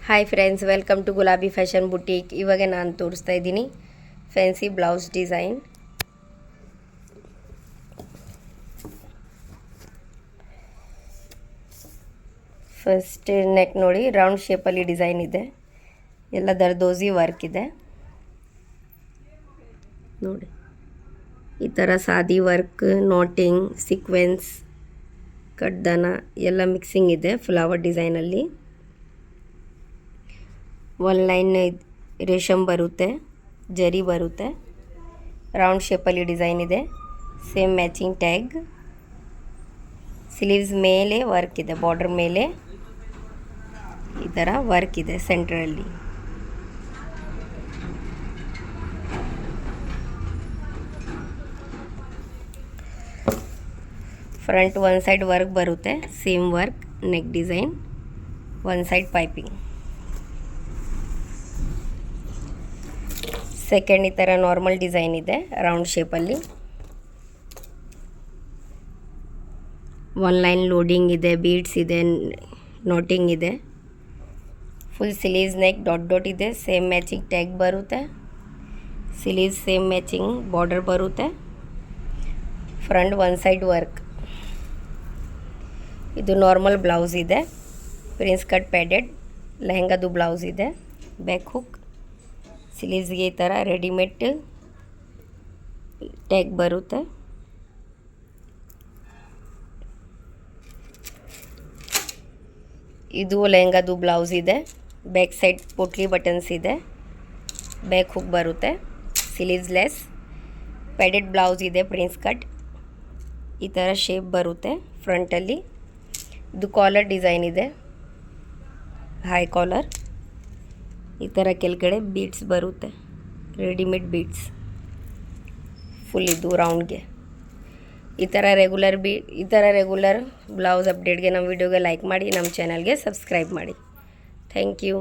Hi friends, welcome to ಗುಲಾಬಿ fashion boutique. ಇವಾಗ ನಾನು ತೋರಿಸ್ತಾ ಇದ್ದೀನಿ fancy blouse design. First neck ನೋಡಿ, ರೌಂಡ್ ಶೇಪಲ್ಲಿ ಡಿಸೈನ್ ಇದೆ, ಎಲ್ಲ ದರ್ದೋಸಿ ವರ್ಕ್ ಇದೆ ನೋಡಿ. ಈ ಥರ ಸಾದಿ ವರ್ಕ್, ನೋಟಿಂಗ್, ಸೀಕ್ವೆನ್ಸ್, ಕಡ್ದಾನ ಎಲ್ಲ ಮಿಕ್ಸಿಂಗ್ ಇದೆ ಫ್ಲವರ್ ಡಿಸೈನಲ್ಲಿ. ಒನ್ ಲೈನ್ ರೇಷಮ್ ಬರುತ್ತೆ, ಜರಿ ಬರುತ್ತೆ, ರೌಂಡ್ ಶೇಪಲ್ಲಿ ಡಿಸೈನ್ ಇದೆ, ಸೇಮ್ ಮ್ಯಾಚಿಂಗ್ ಟ್ಯಾಗ್. ಸ್ಲೀವ್ಸ್ ಮೇಲೆ ವರ್ಕ್ ಇದೆ, ಬಾರ್ಡರ್ ಮೇಲೆ ಈ ಥರ ವರ್ಕ್ ಇದೆ ಸೆಂಟ್ರಲ್ಲಿ. ಫ್ರಂಟ್ ಒನ್ ಸೈಡ್ ವರ್ಕ್ ಬರುತ್ತೆ, same work, neck design, one side piping. Second ಈ ಥರ ನಾರ್ಮಲ್ ಡಿಸೈನ್ ಇದೆ, ರೌಂಡ್ ಶೇಪಲ್ಲಿ. ಒನ್ ಲೈನ್ ಲೋಡಿಂಗ್ ಇದೆ, ಬೀಡ್ಸ್ ಇದೆ, ನೋಟಿಂಗ್ ಇದೆ. Full sleeves neck dot dot ಇದೆ, ಸೇಮ್ ಮ್ಯಾಚಿಂಗ್ ಟ್ಯಾಗ್ ಬರುತ್ತೆ. ಸ್ಲೀವ್ಸ್ ಸೇಮ್ ಮ್ಯಾಚಿಂಗ್ ಬಾರ್ಡರ್ ಬರುತ್ತೆ. Front one side work. ಇದು ನಾರ್ಮಲ್ ಬ್ಲೌಸ್ ಇದೆ, ಪ್ರಿನ್ಸ್ ಕಟ್ ಪ್ಯಾಡೆಡ್ ಲೆಹಂಗಾದು ಬ್ಲೌಸ್ ಇದೆ. ಬ್ಯಾಕ್ ಹುಕ್, ಸ್ಲೀವ್ಸ್ಗೆ ಈ ಥರ ರೆಡಿಮೇಡ್ ಟ್ಯಾಗ್ ಬರುತ್ತೆ. ಇದು ಲೆಹಂಗಾದು ಬ್ಲೌಸ್ ಇದೆ, ಬ್ಯಾಕ್ ಸೈಡ್ ಪೋಟ್ಲಿ ಬಟನ್ಸ್ ಇದೆ, ಬ್ಯಾಕ್ ಹುಕ್ ಬರುತ್ತೆ, ಸ್ಲೀವ್ಸ್ ಲೆಸ್, ಪ್ಯಾಡೆಡ್ ಬ್ಲೌಸ್ ಇದೆ, ಪ್ರಿನ್ಸ್ ಕಟ್ ಈ ಥರ ಶೇಪ್ ಬರುತ್ತೆ ಫ್ರಂಟಲ್ಲಿ. ಇದು ಕಾಲರ್ ಡಿಸೈನ್ ಇದೆ, ಹೈ ಕಾಲರ್. ಈ ಥರ ಕೆಳಗಡೆ ಬೀಡ್ಸ್ ಬರುತ್ತೆ, ರೆಡಿಮೇಡ್ ಬೀಡ್ಸ್ ಫುಲ್. ಇದು ರೌಂಡ್ಗೆ ಈ ಥರ ರೆಗ್ಯುಲರ್ ಬ್ಲೌಸ್ ಅಪ್ಡೇಟ್ಗೆ ನಮ್ಮ ವಿಡಿಯೋಗೆ ಲೈಕ್ ಮಾಡಿ, ನಮ್ಮ ಚಾನಲ್ಗೆ ಸಬ್ಸ್ಕ್ರೈಬ್ ಮಾಡಿ. Thank you.